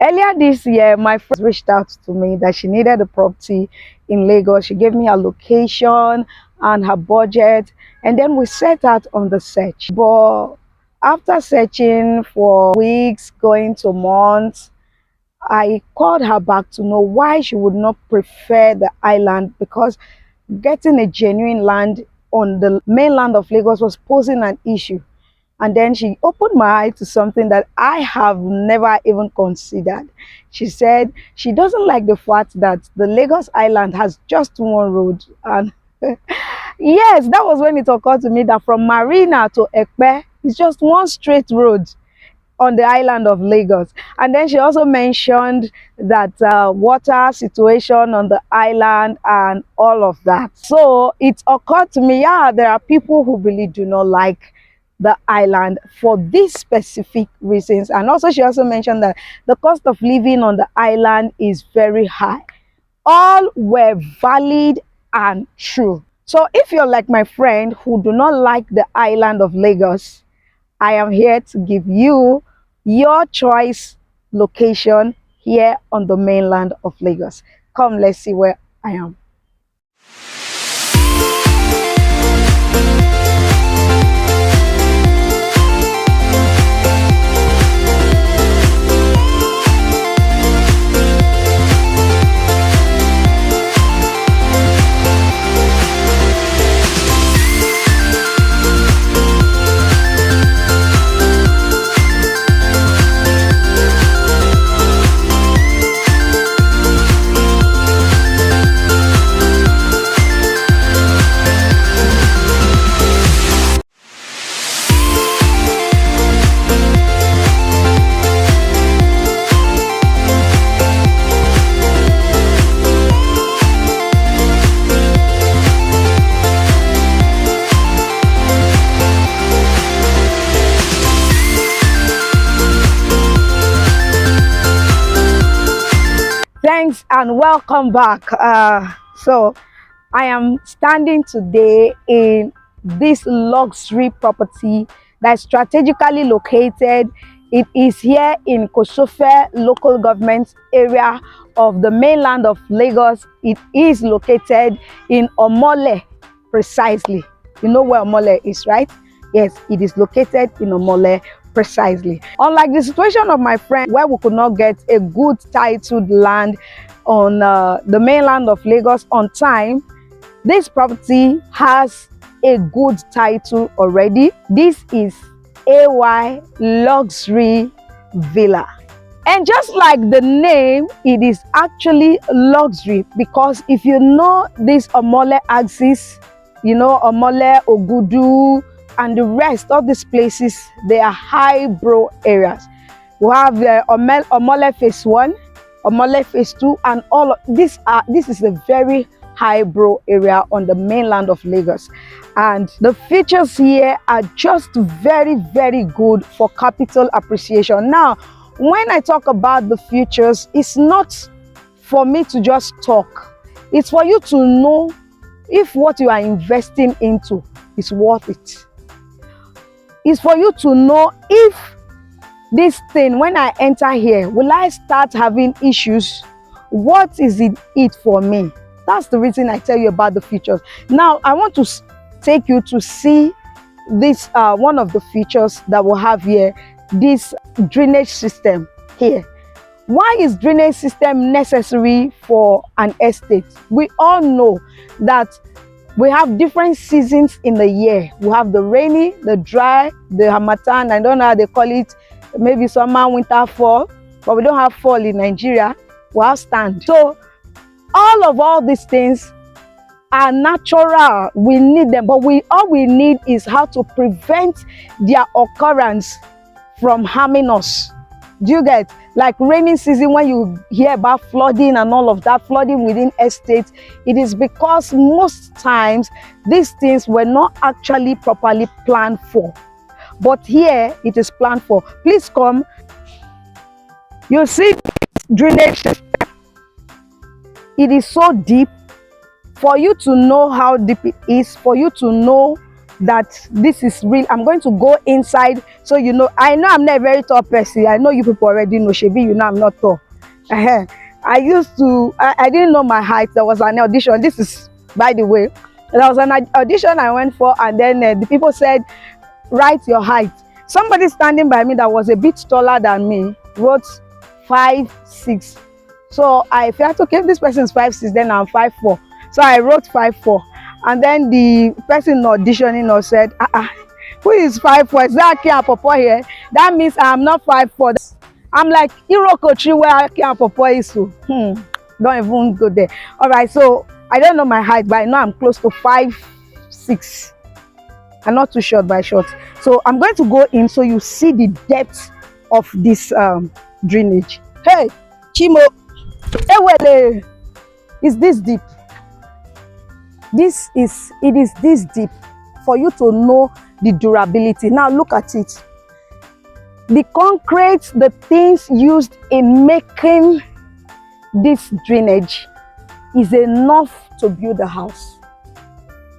Earlier this year, my friend reached out to me that she needed a property in Lagos. She gave me her location and her budget, and then we set out on the search. But after searching for weeks, going to months, I called her back to know why she would not prefer the island, because getting a genuine land on the mainland of Lagos was posing an issue. And then she opened my eye to something that I have never even considered. She said she doesn't like the fact that the Lagos Island has just one road. And yes, that was when it occurred to me that from Marina to Ekpe is just one straight road on the island of Lagos. And then she also mentioned that water situation on the island and all of that. So it occurred to me, yeah, there are people who really do not like the island for these specific reasons. And also she also mentioned that the cost of living on the island is very high. All were valid and true. So if you're like my friend who do not like the island of Lagos, I am here to give you your choice location here on the mainland of Lagos. Come, let's see where I am. Thanks and welcome back. So I am standing today in this luxury property that is strategically located. It is here in Kosofe Local Government Area of the mainland of Lagos. It is located in Omole, precisely. You know where Omole is, right? Yes, it is located in Omole precisely. Unlike the situation of my friend where we could not get a good titled land on the mainland of Lagos on time, this property has a good title already. This is AyHomes Luxury Villa. And just like the name, it is actually luxury, because if you know this Omole axis, you know Omole, Ogudu, and the rest of these places, they are highbrow areas. We have the Omole Phase 1, Omole Phase 2, and all of this is a very highbrow area on the mainland of Lagos. And the features here are just very, very good for capital appreciation. Now, when I talk about the features, it's not for me to just talk. It's for you to know if what you are investing into is worth it. It's for you to know if this thing, when I enter here, will I start having issues? What is it for me? That's the reason I tell you about the features. Now, I want to take you to see this one of the features that we'll have here, this drainage system here. Why is drainage system necessary for an estate? We all know that we have different seasons in the year. We have the rainy, the dry, the harmattan, I don't know how they call it, maybe summer, winter, fall, but we don't have fall in Nigeria. We have stand. So all these things are natural. We need them, but all we need is how to prevent their occurrence from harming us. Do you get? Like rainy season, when you hear about flooding and all of that, flooding within estates, it is because most times these things were not actually properly planned for. But here it is planned for. Please come. You see drainage system. It is so deep. For you to know how deep it is, for you to know that this is real. I'm going to go inside, so you know. I know I'm not a very tall person. I know you people already know, Shebi, you know I'm not tall. I used to, I didn't know my height. There was an audition. This is, by the way, there was an audition I went for, and then the people said, write your height. Somebody standing by me that was a bit taller than me wrote 5'6". So I felt, okay, if this person is 5'6", then I'm 5'4". So I wrote 5'4", and then the person auditioning us said, who is 5'4"? Is that Kia Popo here? That means I'm not 5'4". I'm like, Iroko tree where Kia Popo is. So don't even go there. All right, so I don't know my height, but I know I'm close to 5'6". I'm not too short by short. So I'm going to go in so you see the depth of this drainage. Hey, Chimo, Ewele, is this deep? It is this deep for you to know the durability. Now look at it. The concrete, the things used in making this drainage is enough to build a house.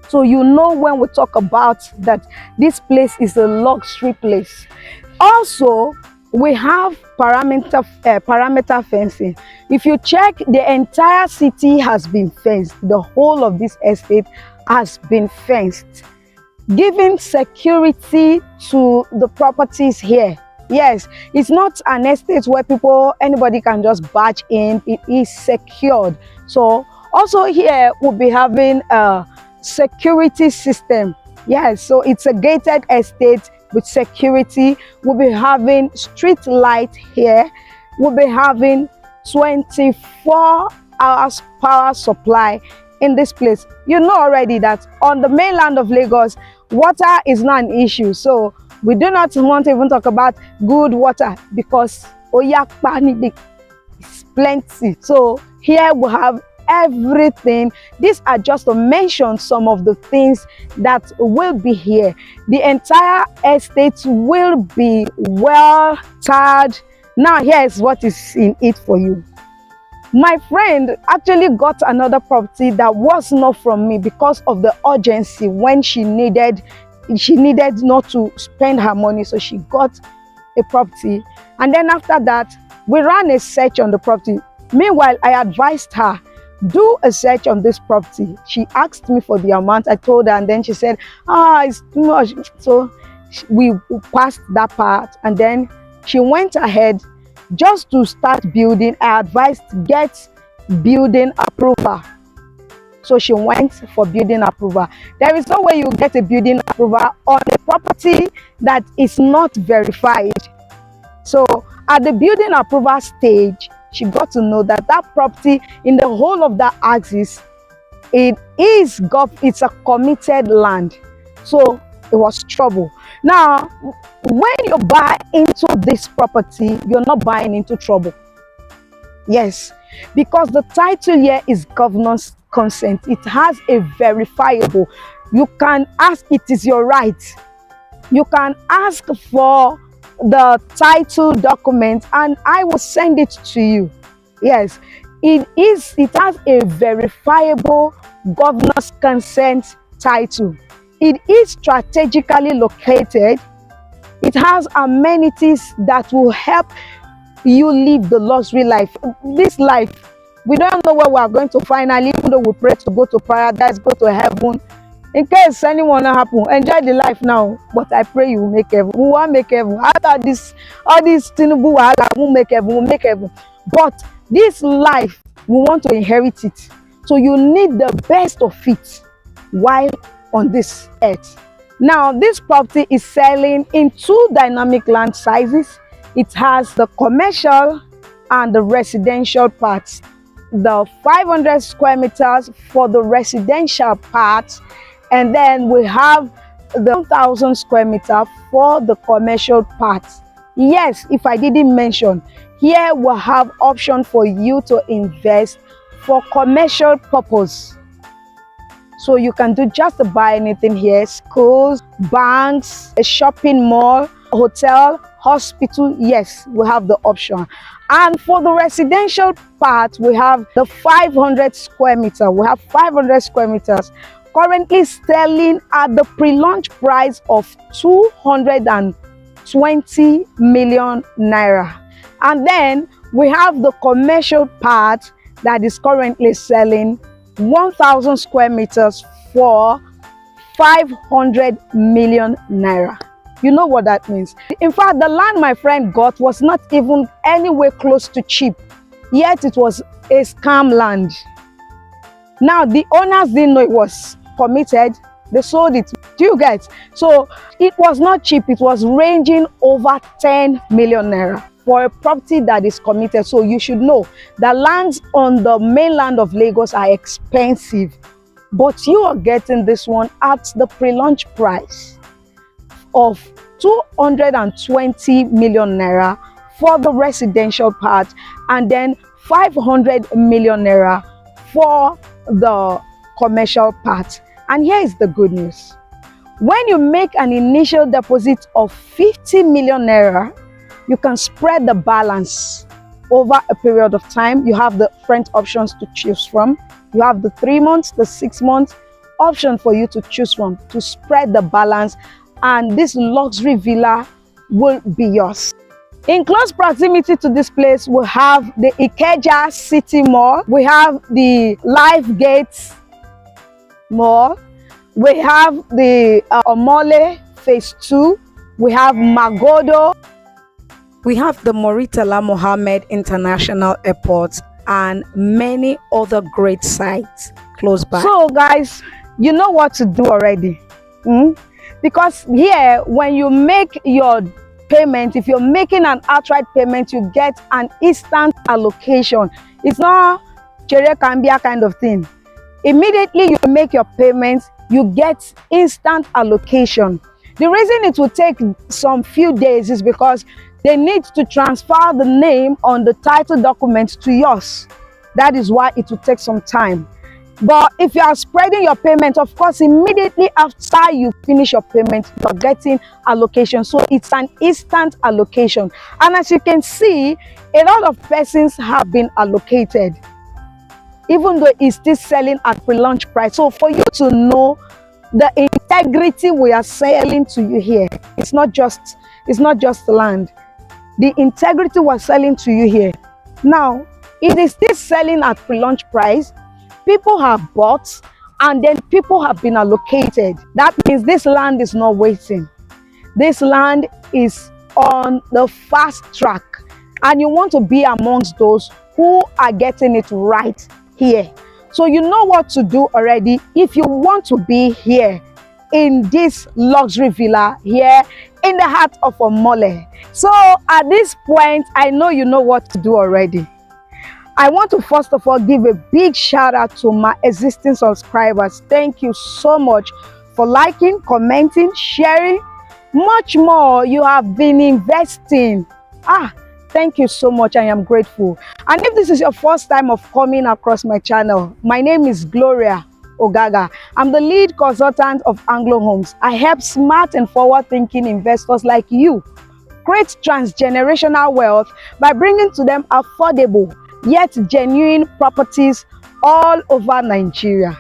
So you know when we talk about that this place is a luxury place. Also, we have perimeter fencing. If you check, the entire city has been fenced. The whole of this estate has been fenced, giving security to the properties here. Yes, it's not an estate where anybody can just barge in. It is secured. So also here we'll be having a security system. Yes, so it's a gated estate with security. We'll be having street light here. We'll be having 24 hours power supply in this place. You know already that on the mainland of Lagos, water is not an issue. So we do not want to even talk about good water because Oyakpa is plenty. So here we have everything. These are just to mention some of the things that will be here. The entire estate will be well tarred. Now here's what is in it for you. My friend actually got another property that was not from me because of the urgency when she needed not to spend her money, so she got a property. And then after that, we ran a search on the property. Meanwhile, I advised her, do a search on this property. She asked me for the amount. I told her, and then she said, it's too much. So we passed that part, and then she went ahead just to start building. I advised, get building approval. So she went for building approval. There is no way you get a building approval on a property that is not verified. So at the building approval stage, she got to know that that property in the whole of that axis, it's a committed land. So it was trouble. Now, when you buy into this property, you're not buying into trouble. Yes, because the title here is governance consent. It has a verifiable. You can ask, it is your right. You can ask for the title document and I will send it to you. Yes, it has a verifiable governance consent title. It is strategically located. It has amenities that will help you live the luxury life. This life, we don't know where we are going to finally, even though we pray to go to paradise, go to heaven. In case anyone not happen, enjoy the life now. But I pray you will make heaven. We will make heaven. After all this Tinubu wahala, we'll make heaven. We'll make heaven. But this life, we want to inherit it. So you need the best of it while on this earth. Now, this property is selling in 2 dynamic land sizes. It has the commercial and the residential parts. The 500 square meters for the residential part, and then we have the 1,000 square meter for the commercial part. Yes, if I didn't mention, here we'll have option for you to invest for commercial purpose. So you can do just buy anything here: schools, banks, a shopping mall, hotel, hospital. Yes, we have the option. And for the residential part, we have the 500 square meter. We have 500 square meters currently selling at the pre-launch price of 220 million naira. And then we have the commercial part that is currently selling 1,000 square meters for 500 million naira. You know what that means. In fact, the land my friend got was not even anywhere close to cheap, yet it was a scam land. Now, the owners didn't know it was committed. They sold it. Do you get? So it was not cheap. It was ranging over 10 million naira for a property that is committed. So you should know that lands on the mainland of Lagos are expensive, but you are getting this one at the pre-launch price of 220 million naira for the residential part, and then 500 million naira for the commercial part. And here is the good news. When you make an initial deposit of 50 million naira, you can spread the balance over a period of time. You have the different options to choose from. You have the 3 months, the 6 months option for you to choose from to spread the balance, and this luxury villa will be yours. In close proximity to this place, we have the Ikeja City Mall. We have the Lifegate Mall. We have the Omole Phase 2. We have Magodo. We have the Murtala Mohammed International Airport and many other great sites close by. So guys, you know what to do already. Because here, when you make your payment, if you're making an outright payment, you get an instant allocation. It's not Chere Cambia kind of thing. Immediately you make your payments, you get instant allocation. The reason it will take some few days is because they need to transfer the name on the title document to yours. That is why it will take some time. But if you are spreading your payment, of course, immediately after you finish your payment, you're getting allocation. So it's an instant allocation. And as you can see, a lot of persons have been allocated, even though it's still selling at pre-launch price. So for you to know the integrity we are selling to you here, it's not just land. The integrity we're selling to you here. Now, it is still selling at pre-launch price. People have bought, and then people have been allocated. That means this land is not waiting. This land is on the fast track, and you want to be amongst those who are getting it right here. So you know what to do already if you want to be here in this luxury villa here in the heart of Omole. So at this point, I know you know what to do already. I want to first of all give a big shout out to my existing subscribers. Thank you so much for liking, commenting, sharing. Much more, you have been investing. Thank you so much. I am grateful. And if this is your first time of coming across my channel, my name is Gloria Ogaga. I'm the lead consultant of Anglo Homes. I help smart and forward-thinking investors like you create transgenerational wealth by bringing to them affordable yet genuine properties all over Nigeria.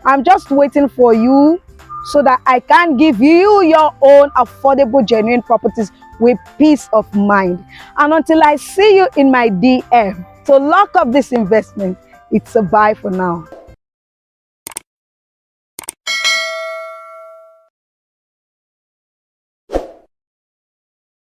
I'm just waiting for you so that I can give you your own affordable, genuine properties with peace of mind. And until I see you in my DM to lock up this investment, it's a bye for now.